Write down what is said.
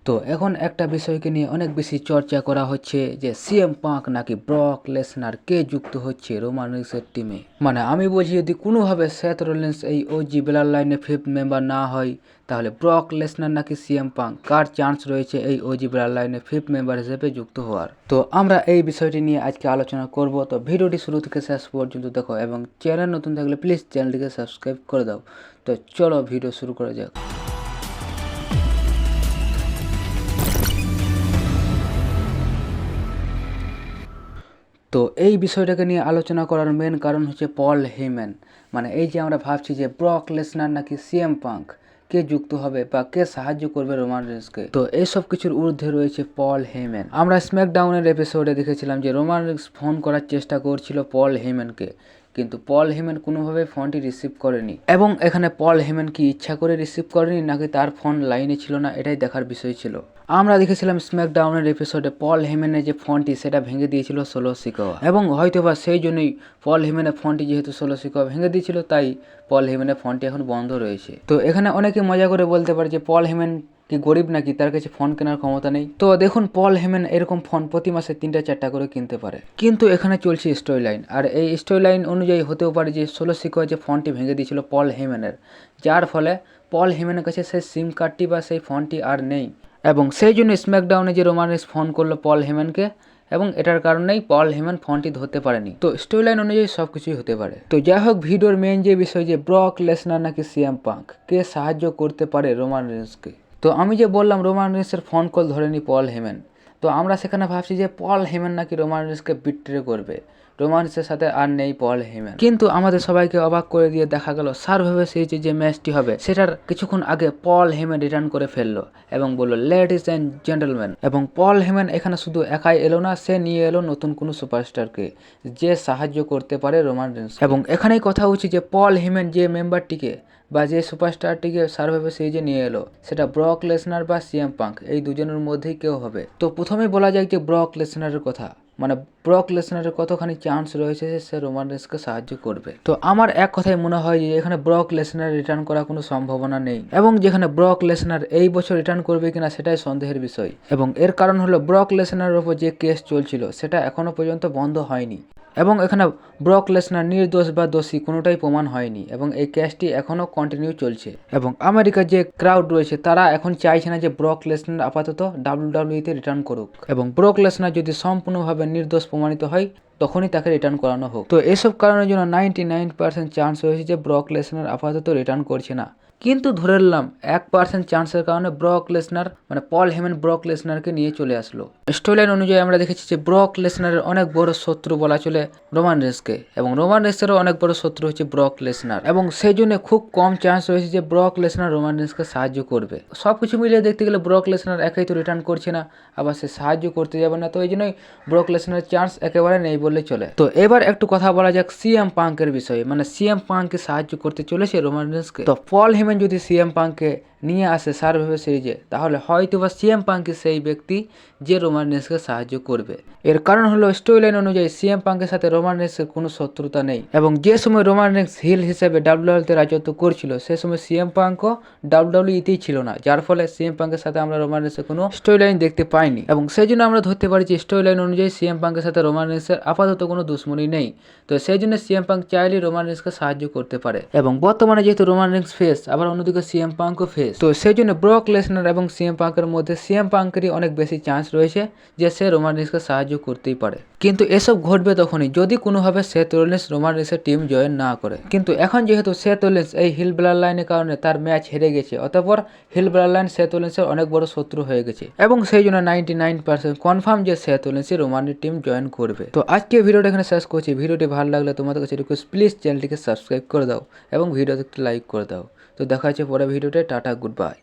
তো এখন একটা বিষয়কে নিয়ে অনেক বেশি চর্চা করা হচ্ছে যে সিএম পাঙ্ক নাকি ব্রক লেসনার কে যুক্ত হচ্ছে রোমান রিন্সের টিমে। মানে আমি বলছি যদি কোনোভাবে সেথ রোলিন্স এই ওজি ব্লাড লাইনে 5th মেম্বার না হয়, তাহলে ব্রক লেসনার নাকি সিএম পাঙ্ক কার চান্স রয়েছে এই ওজি ব্লাড লাইনে 5th মেম্বার হিসেবে যুক্ত হওয়ার। তো আমরা এই বিষয়টি নিয়ে আজকে আলোচনা করব। তো ভিডিওটি শুরু থেকে শেষ পর্যন্ত দেখো এবং চ্যানেল নতুন থাকলে প্লিজ চ্যানেলটিকে সাবস্ক্রাইব করে দাও। তো চলো ভিডিও শুরু করা যাক। তো এই বিষয়টাকে নিয়ে আলোচনা করার মেন কারণ হচ্ছে পল হেইম্যান। মানে এই যে আমরা ভাবছি যে ব্রক লেসনার নাকি সিএম পাঙ্ক কে যুক্ত হবে বা কে সাহায্য করবে রোমান রিন্সকে, তো এইসব কিছুর ঊর্ধ্বে রয়েছে পল হেইম্যান। আমরা স্ম্যাকডাউনের এপিসোডে দেখেছিলাম যে রোমান রিন্স ফোন করার চেষ্টা করছিল পল হেইম্যানকে, কিন্তু পল হেইম্যান কোনোভাবে ফোনটি রিসিভ করেনি। এবং এখানে পল হেইম্যান কি ইচ্ছা করে রিসিভ করেনি নাকি তার ফোন লাইনে ছিল না, এটাই দেখার বিষয় ছিল। আমরা দেখেছিলাম স্ম্যাকডাউনের এপিসোডে পল হেইম্যানের যে ফোনটি সেটা ভেঙে দিয়েছিল সোলো সিকোয়া, এবং হয়তোবা সেই জন্যই পল হেইম্যানের ফোনটি যেহেতু সোলো সিকোয়া ভেঙে দিয়েছিল, তাই পল হেইম্যানের ফোনটি এখন বন্ধ রয়েছে। তো এখানে অনেকে মজা করে বলতে পারে যে পল হেইম্যান কি গরিব নাকি, তার কাছে ফোন কেনার ক্ষমতা নেই। তো দেখুন পল হেইম্যান এরকম ফোন প্রতি মাসে 3টা-4টা করে কিনতে পারে, কিন্তু এখানে চলছে স্টোরি লাইন, আর এই স্টোরি লাইন অনুযায়ী হতেও পারে যে সোলো সিকোয়া যে ফোনটি ভেঙে দিয়েছিল পল হেইম্যানের, যার ফলে পল হেইম্যানের কাছে সেই সিম কার্ডটি বা সেই ফোনটি আর নেই, এবং সেই জন্য স্ম্যাকডাউনে যে রোমান রিন্স ফোন করলো পল হেইম্যানকে, এবং এটার কারণেই পল হেইম্যান ফোনটি ধরতে পারেনি। তো স্টোরি লাইন অনুযায়ী সব কিছুই হতে পারে। তো যাই হোক, ভিডিওর মেন যে বিষয় যে ব্রক লেসনার নাকি সিএম পাঙ্ক কে সাহায্য করতে পারে রোমান রিন্সকে। তো আমি যে বললাম রোমান রিন্সের ফোন কল ধরেনি পল হেইম্যান, তো আমরা সেখানে ভাবছি যে পল হেইম্যান নাকি রোমান রিন্সকে বিট্রে করবে, রোমান রিন্সের সাথে আর নেই পল হেইম্যান। কিন্তু আমাদের সবাইকে অবাক করে দিয়ে দেখা গেল সার্ভাইভার সিরিজে যে ম্যাচটি হবে সেটার কিছুক্ষণ আগে পল হেইম্যান রিটার্ন করে ফেললো এবং বললো লেডিজ অ্যান্ড জেন্টলম্যান। এবং পল হেইম্যান এখানে শুধু একাই এলো না, সে নিয়ে এলো নতুন কোনো সুপারস্টারকে যে সাহায্য করতে পারে রোমান রিন্স। এবং এখানেই কথা উচিত যে পল হেইম্যান যে মেম্বারটিকে বা যে সুপারস্টারটিকে সার্ভাইভার সিরিজে নিয়ে এলো সেটা ব্রক লেসনার বা সিএম পাঙ্ক, এই দুজনের মধ্যেই কেউ হবে। তো প্রথমেই বলা যায় যে ব্রক লেসনারের কথা, মানে ব্রক লেসনারের কতখানি চান্স রয়েছে যে সে রোমান রিন্সকে সাহায্য করবে। তো আমার এক কথায় মনে হয় যে এখানে ব্রক লেসনার রিটার্ন করার কোনো সম্ভাবনা নেই, এবং যেখানে ব্রক লেসনার এই বছর রিটার্ন করবে কিনা সেটাই সন্দেহের বিষয়। এবং এর কারণ হলো ব্রক লেসনারের ওপর যে কেস চলছিল সেটা এখনো পর্যন্ত বন্ধ হয়নি, এবং এখানে ব্রক লেসনার নির্দোষ বা দোষী কোনোটাই প্রমাণ হয়নি, এবং এই কেসটি এখনও কন্টিনিউ চলছে। এবং আমেরিকার যে ক্রাউড রয়েছে তারা এখন চাইছে না যে ব্রক লেসনার আপাতত ডাব্লিউডাব্লিউইতে রিটার্ন করুক, এবং ব্রক লেসনার যদি সম্পূর্ণভাবে নির্দোষ প্রমাণিত হয় তখনই তাকে রিটার্ন করানো হোক। তো এসব কারণের জন্য 99% চান্স রয়েছে যে ব্রক লেসনার আপাতত রিটার্ন করছে না। কিন্তু ধরে নিলাম 1% চান্সের কারণে ব্রক লেসনার মানে পল হেইম্যান ব্রক লেসনারকে নিয়ে চলে আসলো। স্টোরিলাইন অনুযায়ী আমরা দেখেছি যে ব্রক লেসনারের অনেক বড় শত্রু বলা চলে রোমান রিন্সকে, এবং রোমান রিন্সেরও অনেক বড় শত্রু হচ্ছে ব্রক লেসনার, এবং সেই জন্য খুব কম চান্স রয়েছে যে ব্রক লেসনার রোমান রিন্সকে সাহায্য করবে। সবকিছু মিলিয়ে দেখতে গেলে ব্রক লেসনার একাই তো রিটার্ন করছে না, আবার সে সাহায্য করতে যাবে না, তো এই জন্যই ব্রক লেসনারের চান্স একেবারে নেই বললে চলে। তো এবার একটু কথা বলা যাক সিএম পাঙ্কের বিষয়ে, মানে সিএম পাঙ্ককে সাহায্য করতে চলেছে রোমান রিন্সকে। তো পল হেইম্যান যদি সিএম পাঙ্ককে নিয়ে আসে সার্ভাইভার সিরিজে, তাহলে হয়তো বা সিএম পাঙ্কই সেই ব্যক্তি যে রোমান রিন্সকে সাহায্য করবে। এর কারণ হলো স্টোরি লাইন অনুযায়ী সিএম পাঙ্কের সাথে রোমান রিন্সের কোনো শত্রুতা নেই, এবং যে সময় রোমান রিন্স হিল হিসেবে ডাব্লিউডাব্লিউইতে রাজত্ব করছিল সে সময় সিএম পাঙ্কও ডাব্লিউডাব্লিউইতেই ছিল না, যার ফলে সিএম পাঙ্কের সাথে আমরা রোমান রিন্সের কোনো স্টোরি লাইন দেখতে পাইনি, এবং সেই জন্য আমরা ধরতে পারি যে স্টোরি লাইন অনুযায়ী সিএম পাঙ্কের সাথে রোমান রিন্সের আপাতত কোনো দুশ্মনী নেই। তো সেই জন্য সিএম পাঙ্ক চাইলেই রোমান রিন্সকে সাহায্য করতে পারে, এবং বর্তমানে যেহেতু রোমান রিন্স ফেস, আবার অন্যদিকে সিএম পাঙ্কও ফেস, তো সেই জন্য ব্রক লেসনার এবং সিএম পাঙ্কের মধ্যে সিএম পাঙ্কেরই অনেক বেশি চান্স রয়েছে যে সে রোমান রিন্সকে সাহায্য করতেই পারে। কিন্তু এসব ঘটবে তখনই যদি কোনোভাবে সেথ রোলিন্স রোমান রিন্সের টিম জয়েন না করে। কিন্তু এখন যেহেতু সেথ রোলিন্স এই হিল ব্লাড লাইনের কারণে তার ম্যাচ হেরে গেছে, অতঃপর হিল ব্লাড লাইন সেথ রোলিন্সের অনেক বড় শত্রু হয়ে গেছে, এবং সেই জন্য 99% কনফার্ম যে সেথ রোলিন্সই রোমানের টিম জয়েন করবে। তো আজকে ভিডিওটা এখানে শেষ করছি। ভিডিওটি ভালো লাগলে তোমাদের কাছে রিকোয়েস্ট প্লিজ চ্যানেলটিকে সাবস্ক্রাইব করে দাও এবং ভিডিওতে একটু লাইক করে দাও। তো দেখা হচ্ছে পরে ভিডিওতে। Tata, good bye.